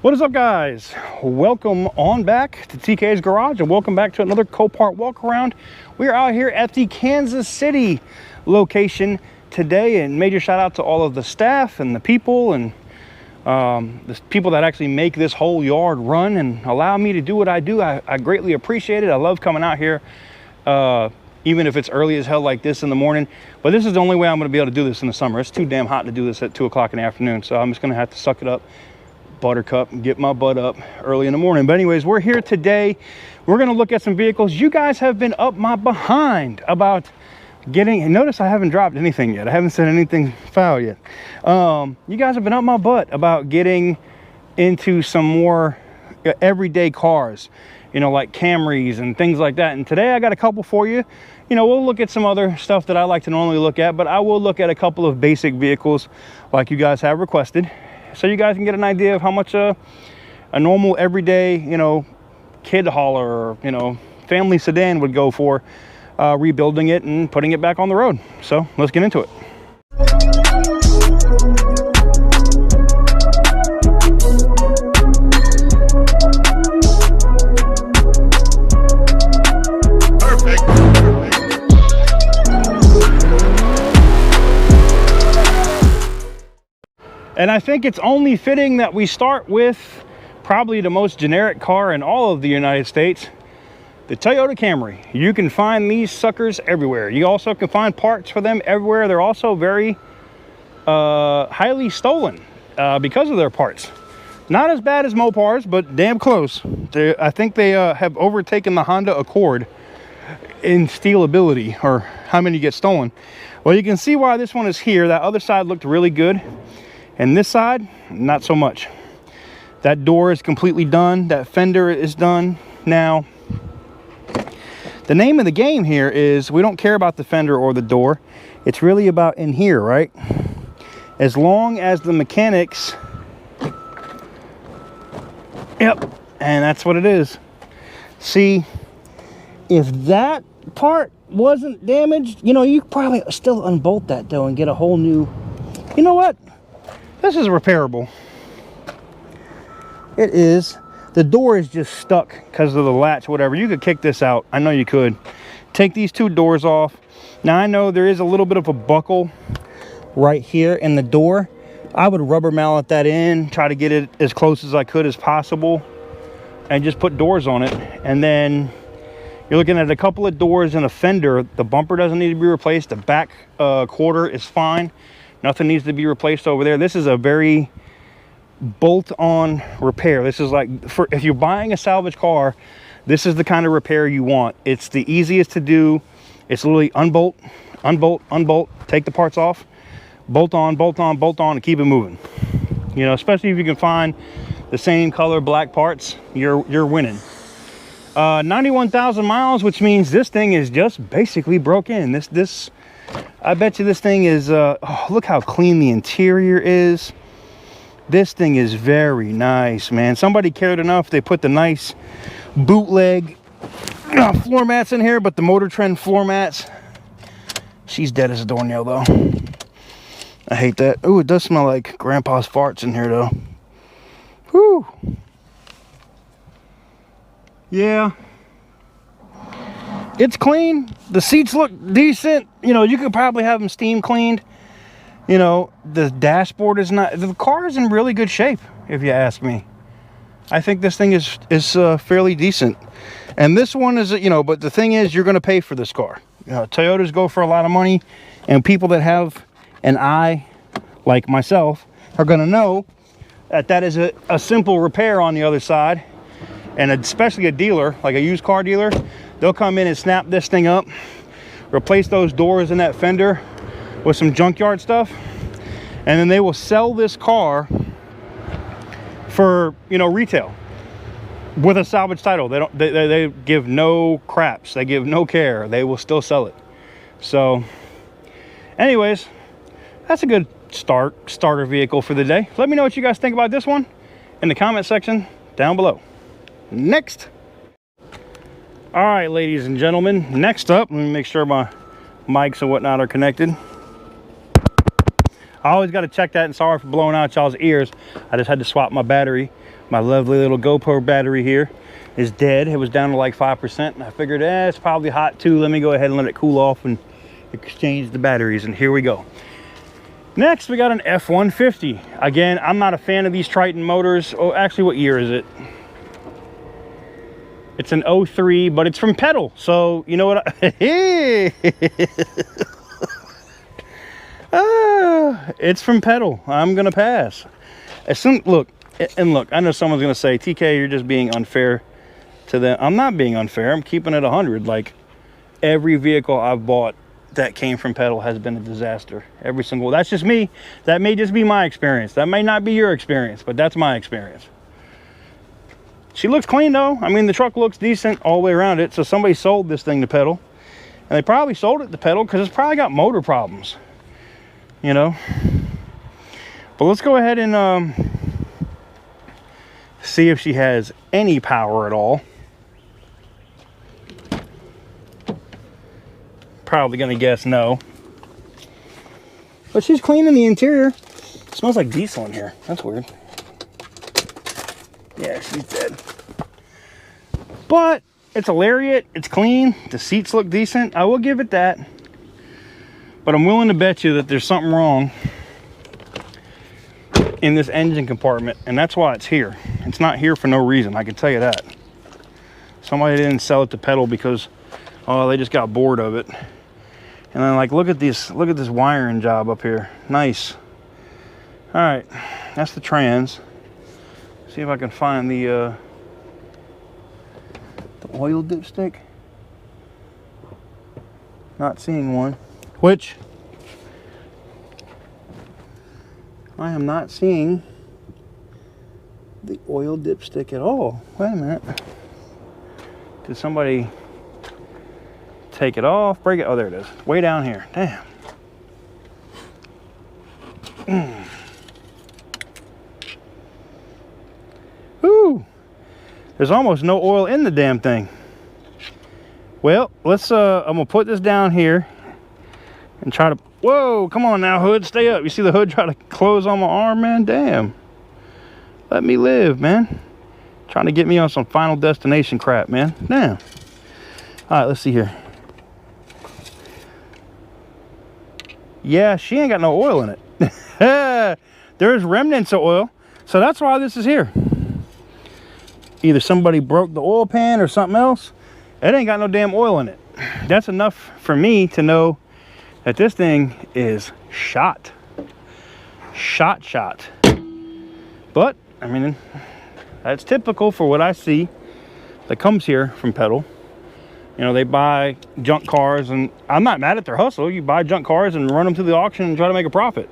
What is up, guys? Welcome on back to TK's Garage, and welcome back to another Copart Walk Around. We are out here at the Kansas City location today, and major shout out to all of the staff and the people and the people that actually make this whole yard run and allow me to do what I do. I greatly appreciate it. I love coming out here, even if it's early as hell like this in the morning. But this is the only way I'm going to be able to do this in the summer. It's too damn hot to do this at 2 o'clock in the afternoon, so I'm just going to have to suck it up, buttercup, and get my butt up early in the morning. But anyways, we're here today. We're going to look at some vehicles. You guys have been up my behind about getting, and notice I haven't dropped anything yet. I haven't said anything foul yet. You guys have been up my butt about getting into some more everyday cars, you know, like Camrys and things like that. And today I got a couple for you. You know, we'll look at some other stuff that I like to normally look at, but I will look at a couple of basic vehicles like you guys have requested, so you guys can get an idea of how much a normal everyday, you know, kid hauler or, you know, family sedan would go for rebuilding it and putting it back on the road. So let's get into it. And I think it's only fitting that we start with probably the most generic car in all of the United States, the Toyota Camry. You can find these suckers everywhere. You also can find parts for them everywhere. They're also very highly stolen because of their parts. Not as bad as Mopars, but damn close. I think they have overtaken the Honda Accord in stealability, or how many get stolen. Well, you can see why this one is here. That other side looked really good, and this side, not so much. That door is completely done. That fender is done. Now, the name of the game here is we don't care about the fender or the door. It's really about in here, right? As long as the mechanics, yep, and that's what it is. See, if that part wasn't damaged, you know, you could probably still unbolt that though and get a whole new, you know what? This is repairable. It is. The door is just stuck because of the latch, whatever. You could kick this out. I know you could. Take these two doors off. Now, I know there is a little bit of a buckle right here in the door. I would rubber mallet that in, try to get it as close as I could as possible, and just put doors on it. And then you're looking at a couple of doors and a fender. The bumper doesn't need to be replaced. The back quarter is fine. Nothing needs to be replaced over there. This is a very bolt-on repair. This is like, for if you're buying a salvage car, this is the kind of repair you want. It's the easiest to do. It's literally unbolt, unbolt, unbolt, take the parts off, bolt on, bolt on, bolt on, and keep it moving. You know, especially if you can find the same color black parts, you're winning. 91,000 miles, which means this thing is just basically broke in. This I bet you this thing is oh, look how clean the interior is. This thing is very nice, man. Somebody cared enough, they put the nice bootleg floor mats in here, but the Motor Trend floor mats, she's dead as a doornail though. I hate that. Oh, it does smell like grandpa's farts in here though. Whew. Yeah, it's clean. The seats look decent. You know, you could probably have them steam cleaned. You know, the dashboard is not, the car is in really good shape, if you ask me. I think this thing is fairly decent. And this one is, you know, but the thing is, you're going to pay for this car. You know, Toyotas go for a lot of money, and people that have an eye, like myself, are going to know that that is a simple repair on the other side. And especially a dealer, like a used car dealer, they'll come in and snap this thing up, replace those doors and that fender with some junkyard stuff, and then they will sell this car for, you know, retail with a salvage title. They give no craps. They give no care. They will still sell it. So anyways, that's a good starter vehicle for the day. Let me know what you guys think about this one in the comment section down below. Next. All right, ladies and gentlemen, next up, let me make sure my mics and whatnot are connected. I always got to check that, and sorry for blowing out y'all's ears. I just had to swap my battery. My lovely little GoPro battery here is dead. It was down to like 5%, and I figured, it's probably hot too. Let me go ahead and let it cool off and exchange the batteries, and here we go. Next, we got an F-150. Again, I'm not a fan of these Triton motors. Oh, actually, what year is it? It's an 03, but it's from Pedal. So, you know what? It's from Pedal. I'm going to pass. Look, I know someone's going to say, TK, you're just being unfair to them. I'm not being unfair. I'm keeping it 100. Like, every vehicle I've bought that came from Pedal has been a disaster. Every single. That's just me. That may just be my experience. That may not be your experience, but that's my experience. She looks clean though. I mean, the truck looks decent all the way around it. So somebody sold this thing to Pedal, and they probably sold it to Pedal because it's probably got motor problems, you know. But let's go ahead and see if she has any power at all. Probably gonna guess no, but she's cleaning the interior. It smells like diesel in here. That's weird. Yeah, she's dead, but it's a Lariat. It's clean. The seats look decent. I will give it that, but I'm willing to bet you that there's something wrong in this engine compartment, and that's why it's here. It's not here for no reason. I can tell you that. Somebody didn't sell it to Pedal because, oh, they just got bored of it. And then, like, look at this wiring job up here. Nice. All right, that's the trans. See if I can find the oil dipstick. Not seeing one. Which I am not seeing the oil dipstick at all. Wait a minute. Did somebody take it off, break it? Oh, there it is. Way down here. Damn. Whew. There's almost no oil in the damn thing. Well, let's I'm gonna put this down here and try to, whoa, come on now, hood, stay up. You see the hood try to close on my arm, man? Damn. Let me live, man. Trying to get me on some Final Destination crap, man. Damn. All right, let's see here. Yeah, she ain't got no oil in it. There's remnants of oil, so that's why this is here. Either somebody broke the oil pan or something else. It ain't got no damn oil in it. That's enough for me to know that this thing is shot. Shot. But, I mean, that's typical for what I see that comes here from Pedal. You know, they buy junk cars, and I'm not mad at their hustle. You buy junk cars and run them to the auction and try to make a profit.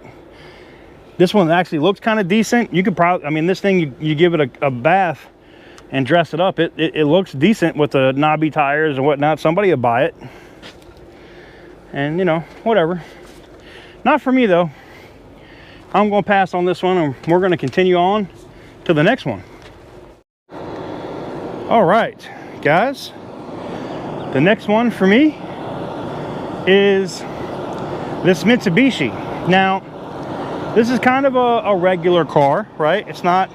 This one actually looks kind of decent. You could probably, I mean, this thing, you give it a bath and dress it up. It looks decent with the knobby tires and whatnot. Somebody would buy it. And, you know, whatever. Not for me, though. I'm going to pass on this one, and we're going to continue on to the next one. All right, guys. The next one for me is this Mitsubishi. Now, this is kind of a regular car, right? It's not,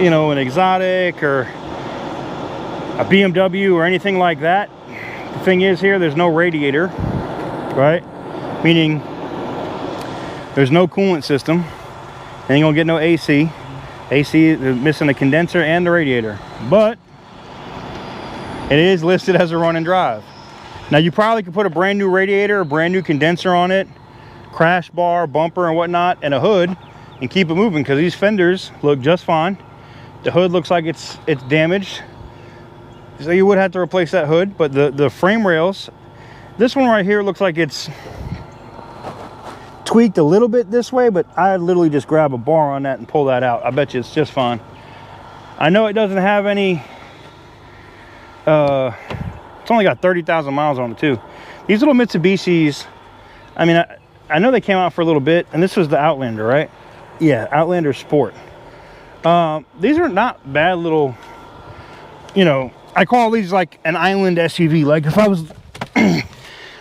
you know, an exotic or a BMW or anything like that. The thing is here, there's no radiator, right? Meaning there's no coolant system. Ain't gonna get no AC. AC is missing the condenser and the radiator. But it is listed as a run and drive. Now, you probably could put a brand new radiator, a brand new condenser on it, crash bar, bumper and whatnot, and a hood, and keep it moving, because these fenders look just fine. The hood looks like it's damaged, so you would have to replace that hood. But the frame rails, this one right here looks like it's tweaked a little bit this way, but I literally just grab a bar on that and pull that out. I bet you it's just fine. I know it doesn't have any it's only got 30,000 miles on it too. These little Mitsubishis, I mean, I know they came out for a little bit, and this was the Outlander, right? Yeah, Outlander Sport. These are not bad little, you know, I call these like an island SUV. Like if I was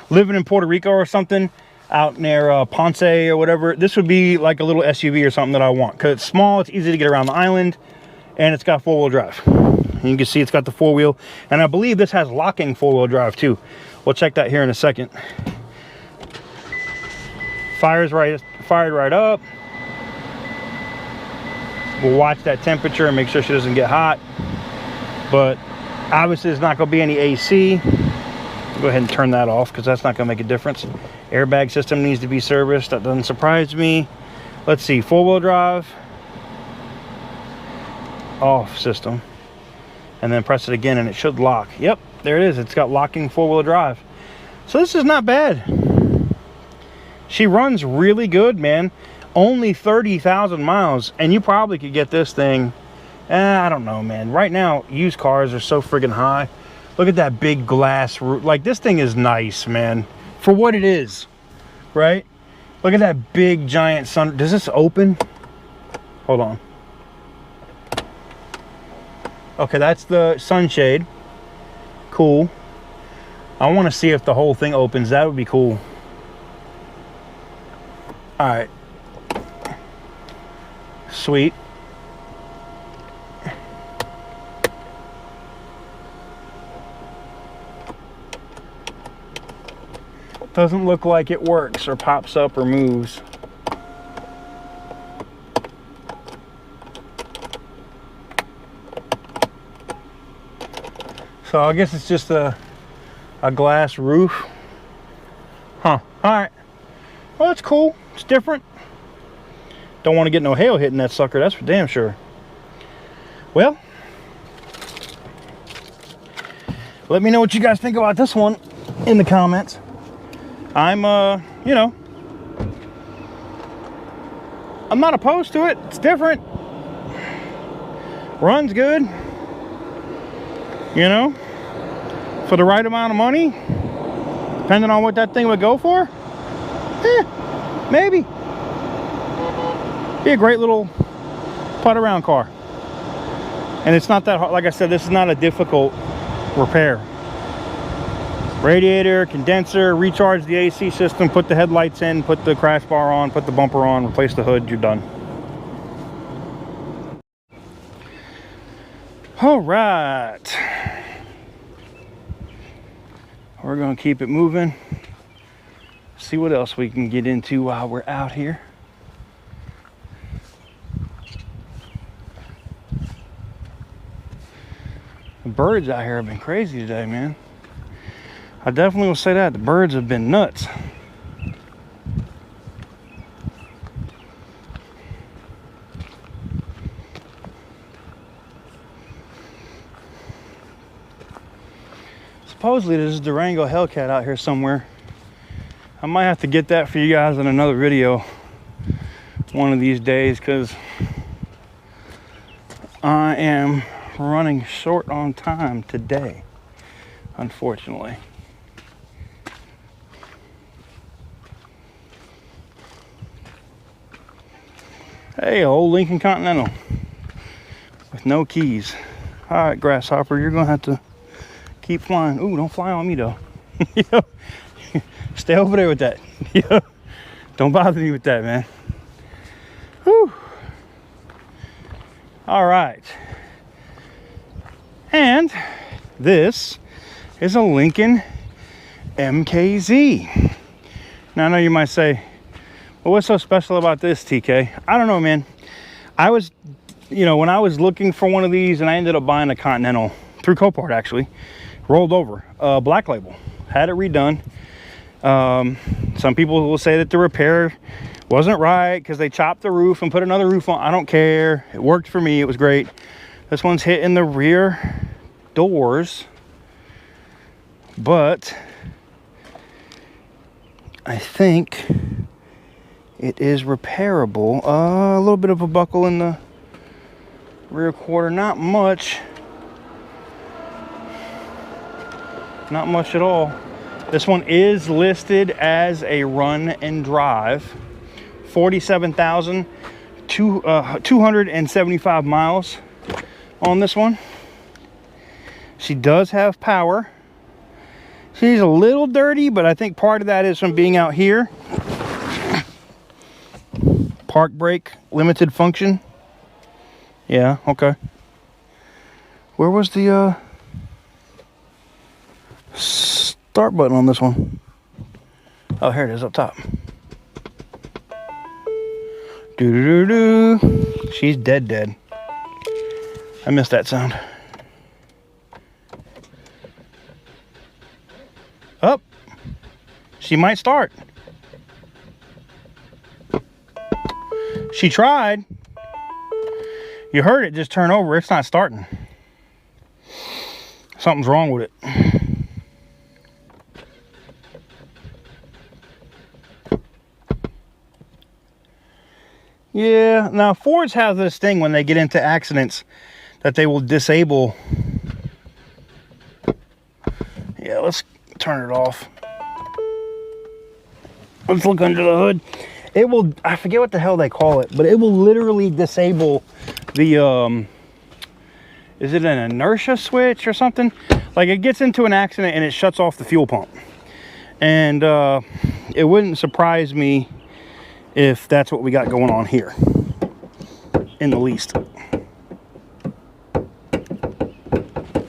living in Puerto Rico or something, out near Ponce or whatever, this would be like a little SUV or something that I want, because it's small, it's easy to get around the island, and it's got four-wheel drive. And you can see it's got the four-wheel, and I believe this has locking four-wheel drive too. We'll check that here in a second. Fired right up. We'll watch that temperature and make sure she doesn't get hot, but obviously there's not going to be any AC. Go ahead and turn that off because that's not going to make a difference. Airbag system needs to be serviced. That doesn't surprise me. Let's see, four-wheel drive, off system, and then press it again and it should lock. Yep, there it is. It's got locking four-wheel drive. So this is not bad. She runs really good, man. Only 30,000 miles, and you probably could get this thing, I don't know, man. Right now, used cars are so friggin' high. Look at that big glass roof. Like, this thing is nice, man, for what it is, right? Look at that big, giant sun. Does this open? Hold on. Okay, that's the sunshade. Cool. I want to see if the whole thing opens. That would be cool. All right. Sweet. Doesn't look like it works or pops up or moves. So I guess it's just a glass roof. Huh. All right. Well, that's cool. It's different. Don't want to get no hail hitting that sucker, that's for damn sure. Well, let me know what you guys think about this one in the comments. I'm, you know, I'm not opposed to it. It's different. Runs good. You know, for the right amount of money, depending on what that thing would go for, maybe. Be a great little putt around car. And it's not that hard. Like I said, this is not a difficult repair. Radiator, condenser, recharge the AC system, put the headlights in, put the crash bar on, put the bumper on, replace the hood, you're done. All right. We're gonna keep it moving. See what else we can get into while we're out here. The birds out here have been crazy today, man. I definitely will say that. The birds have been nuts. Supposedly there's a Durango Hellcat out here somewhere. I might have to get that for you guys in another video one of these days, because I am running short on time today, unfortunately. Hey, old Lincoln Continental with no keys. All right, Grasshopper, you're gonna have to keep flying. Ooh, don't fly on me though. Stay over there with that. Don't bother me with that, man. Whew. All right. And this is a Lincoln MKZ. Now I know you might say, well, what's so special about this, TK? I don't know, man. I was, you know, when I was looking for one of these, and I ended up buying a Continental through Copart, actually, rolled over, black label, had it redone. Some people will say that the repair wasn't right because they chopped the roof and put another roof on. I don't care. It worked for me. It was great. This one's hit in the rear doors, but I think it is repairable. A little bit of a buckle in the rear quarter, not much. Not much at all. This one is listed as a run and drive. 47,275 miles on this one. She does have power, She's a little dirty, but I think part of that is from being out here. Park brake, limited function. Yeah, okay. Where was the start button on this one? Oh, here it is up top. Doo-doo-doo-doo. She's dead. I missed that sound. Up. She might start. She tried. You heard it just turn over. It's not starting. Something's wrong with it. Yeah, now Fords have this thing when they get into accidents that they will disable. Yeah, let's turn it off. Let's look under the hood. It will, I forget what the hell they call it, but it will literally disable the, is it an inertia switch or something? Like it gets into an accident and it shuts off the fuel pump. And it wouldn't surprise me if that's what we got going on here in the least.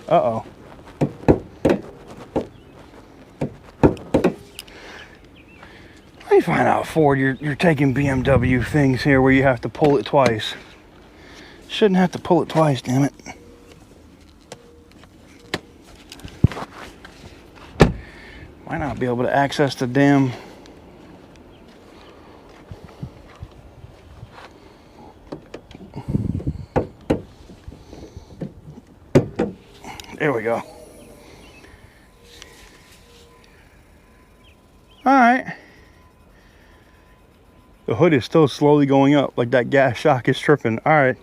Uh-oh. Let me find out, Ford, you're taking BMW things here where you have to pull it twice. Shouldn't have to pull it twice, damn it. Might not be able to access the damn... There we go. All right. The hood is still slowly going up, like that gas shock is tripping. All right.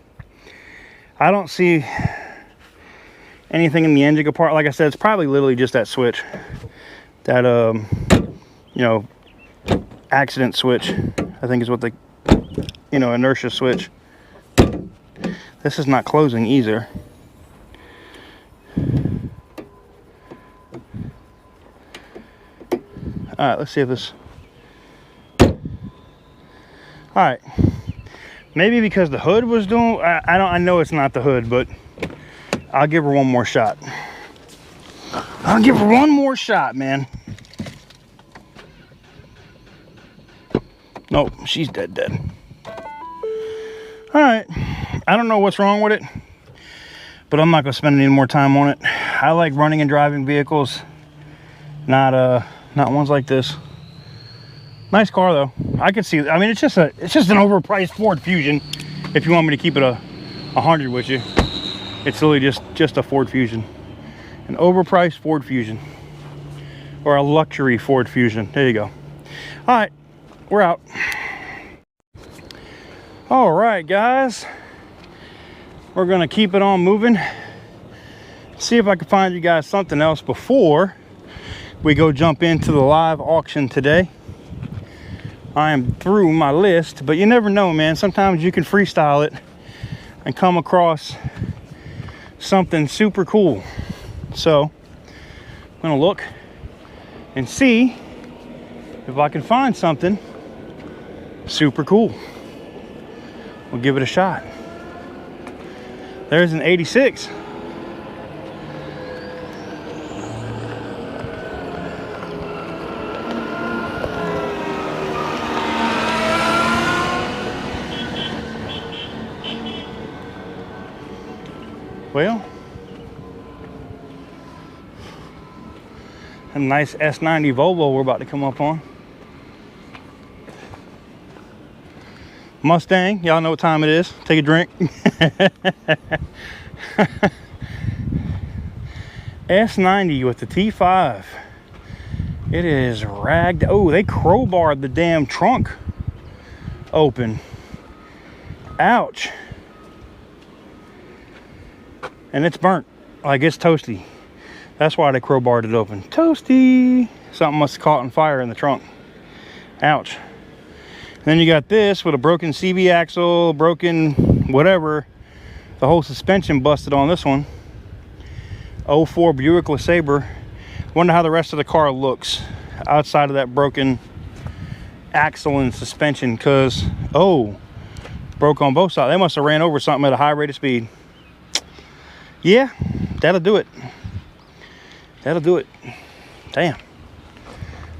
I don't see anything in the engine compartment. Like I said, it's probably literally just that switch. That, you know, accident switch, I think is what the, you know, inertia switch. This is not closing either. All right, let's see if this... All right. Maybe because the hood was doing... I know it's not the hood, but I'll give her one more shot. I'll give her one more shot, man. Nope, she's dead. All right. I don't know what's wrong with it, but I'm not going to spend any more time on it. I like running and driving vehicles, not ones like this. Nice car though. I can see, I mean, it's just an overpriced Ford Fusion. If you want me to keep it 100 with you, it's really just a Ford Fusion. An overpriced Ford Fusion, or a luxury Ford Fusion. There you go. All right, we're out. All right, guys, we're gonna keep it on moving. See if I can find you guys something else before we go jump into the live auction today. I am through my list, but you never know, man. Sometimes you can freestyle it and come across something super cool. So I'm gonna look and see if I can find something super cool. We'll give it a shot. There's an 86. Well, a nice S90 Volvo we're about to come up on. Mustang, y'all know what time it is. Take a drink. S90 with the T5. It is ragged. Oh, they crowbarred the damn trunk open. Ouch. And it's burnt, like it's toasty. That's why they crowbarred it open. Toasty. Something must have caught on fire in the trunk. Ouch. Then you got this with a broken CV axle, broken whatever. The whole suspension busted on this one. 04 Buick LeSabre. Wonder how the rest of the car looks outside of that broken axle and suspension, because, oh, broke on both sides. They must have ran over something at a high rate of speed. Yeah, that'll do it. That'll do it. Damn.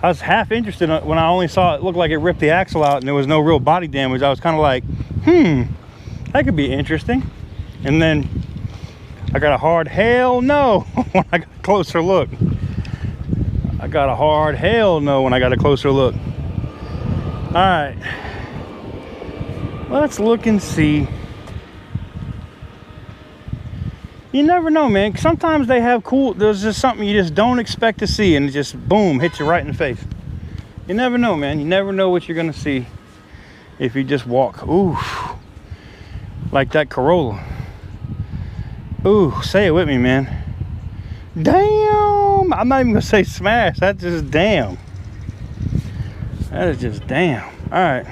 I was half interested when I only saw it looked like it ripped the axle out and there was no real body damage. I was kind of like, that could be interesting. And then I got a hard hell no when I got a closer look. I got a hard hell no when I got a closer look. All right, let's look and see. You never know, man. Sometimes they have cool, there's just something you just don't expect to see and it just boom, hits you right in the face. You never know, man. You never know what you're gonna see if you just walk. Ooh, like that Corolla. Ooh, say it with me, man. Damn. I'm not even gonna say smash. That's just damn. That is just damn. All right,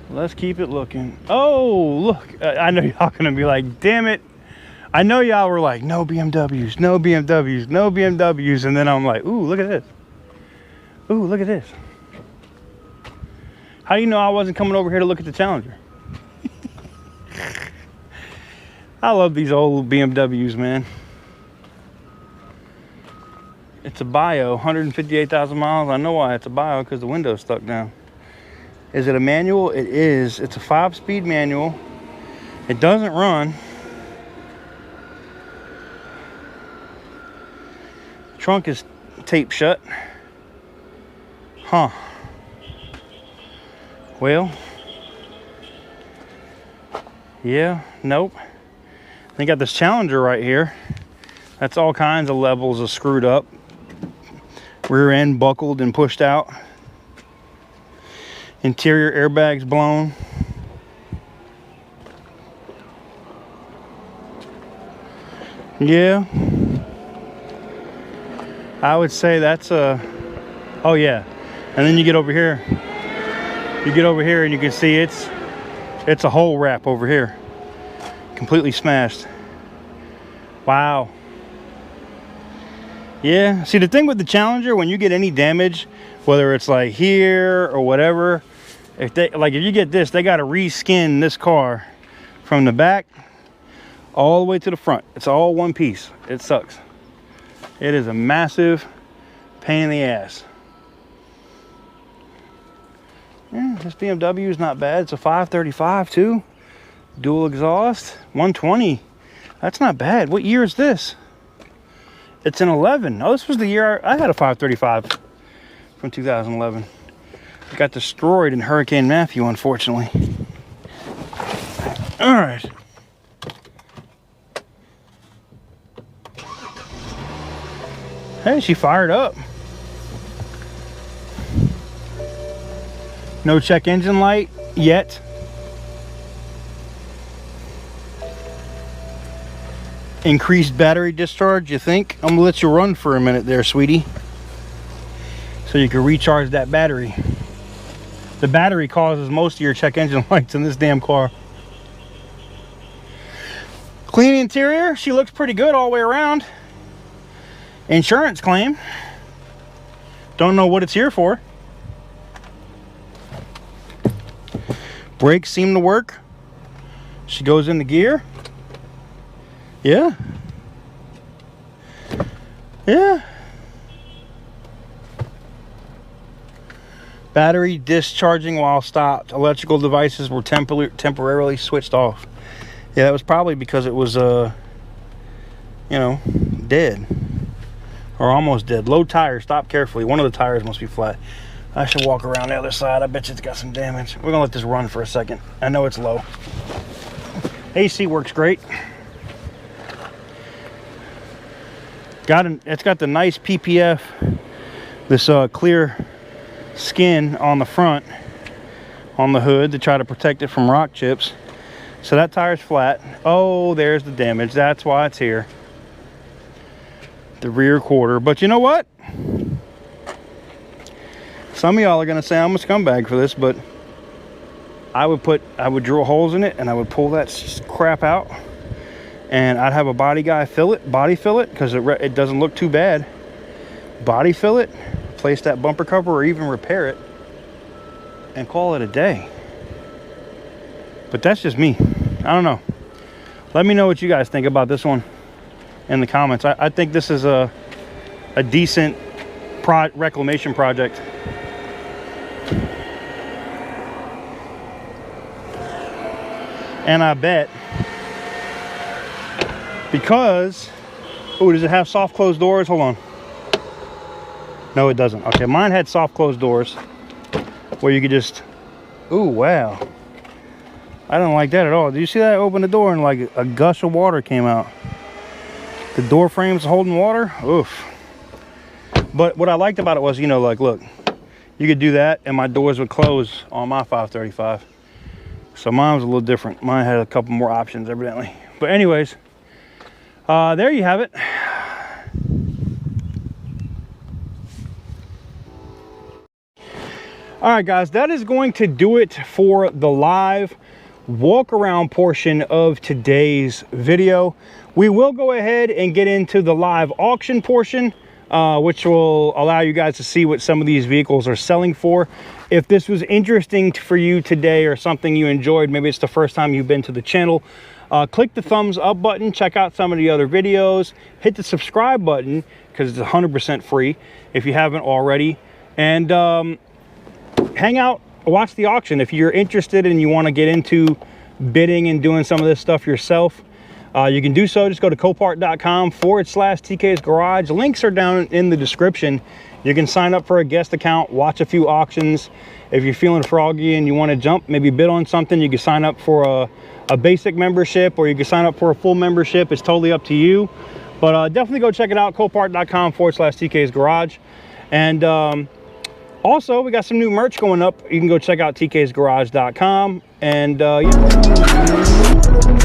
let's keep it looking. Oh, look, I know y'all gonna be like, damn it. I know y'all were like, no BMWs, no BMWs, no BMWs. And then I'm like, ooh, look at this. Ooh, look at this. How do you know I wasn't coming over here to look at the Challenger? I love these old BMWs, man. It's a bio, 158,000 miles. I know why it's a bio, because the window's stuck down. Is it a manual? It is. It's a 5-speed manual. It doesn't run. Trunk is taped shut. Huh. Well, yeah, nope. They got this Challenger right here. That's all kinds of levels of screwed up. Rear end buckled and pushed out. Interior airbags blown. Yeah. I would say that's a, oh yeah. And then you get over here. You get over here and you can see it's a hole wrap over here. Completely smashed. Wow. Yeah, see the thing with the Challenger, when you get any damage, whether it's like here or whatever, if you get this, they got to reskin this car from the back all the way to the front. It's all one piece. It sucks. It is a massive pain in the ass. Yeah, this BMW is not bad. It's a 535 too. Dual exhaust, 120. That's not bad. What year is this? It's an 11. Oh, this was the year I had a 535 from 2011. It got destroyed in Hurricane Matthew, unfortunately. All right. Hey, she fired up. No check engine light yet. Increased battery discharge, you think? I'm gonna let you run for a minute there, sweetie, so you can recharge that battery. The battery causes most of your check engine lights in this damn car. Clean interior. She looks pretty good all the way around. Insurance claim. Don't know what it's here for. Brakes seem to work. She goes into gear. Yeah. Yeah. Battery discharging while stopped. Electrical devices were temporarily switched off. Yeah, that was probably because it was, you know, dead. Or almost dead. Low tire. Stop carefully. One of the tires must be flat. I should walk around the other side. I bet you it's got some damage. We're going to let this run for a second. I know it's low. AC works great. It's got the nice PPF, this clear skin on the front, on the hood to try to protect it from rock chips. So that tire's flat. Oh, there's the damage. That's why it's here. The rear quarter. But you know what? Some of y'all are gonna say I'm a scumbag for this, but I would drill holes in it and I would pull that crap out and I'd have a body guy body fill it, because it doesn't look too bad. Body fill it, place that bumper cover, or even repair it, and call it a day. But that's just me. I don't know. Let me know what you guys think about this one in the comments. I think this is a decent reclamation project. And I bet, because, oh, does it have soft closed doors? Hold on. No, it doesn't. Okay, mine had soft closed doors where you could just, ooh, wow. I don't like that at all. Did you see that? I opened the door and like a gush of water came out. The door frame's holding water. Oof. But what I liked about it was, you know, like, look, you could do that and my doors would close on my 535. So mine was a little different. Mine had a couple more options, evidently. But anyways, there you have it. All right, guys, that is going to do it for the live walk around portion of today's video. We will go ahead and get into the live auction portion, which will allow you guys to see what some of these vehicles are selling for. If this was interesting for you today or something you enjoyed, maybe it's the first time you've been to the channel, click the thumbs up button, check out some of the other videos, hit the subscribe button because it's 100% free if you haven't already, and hang out, watch the auction. If you're interested and you want to get into bidding and doing some of this stuff yourself, you can do so. Just go to copart.com/TK's Garage. Links are down in the description. You can sign up for a guest account, watch a few auctions. If you're feeling froggy and you want to jump, maybe bid on something, you can sign up for a basic membership, or you can sign up for a full membership. It's totally up to you. But definitely go check it out, copart.com/TK's Garage. And also, we got some new merch going up. You can go check out tk'sgarage.com. And yeah.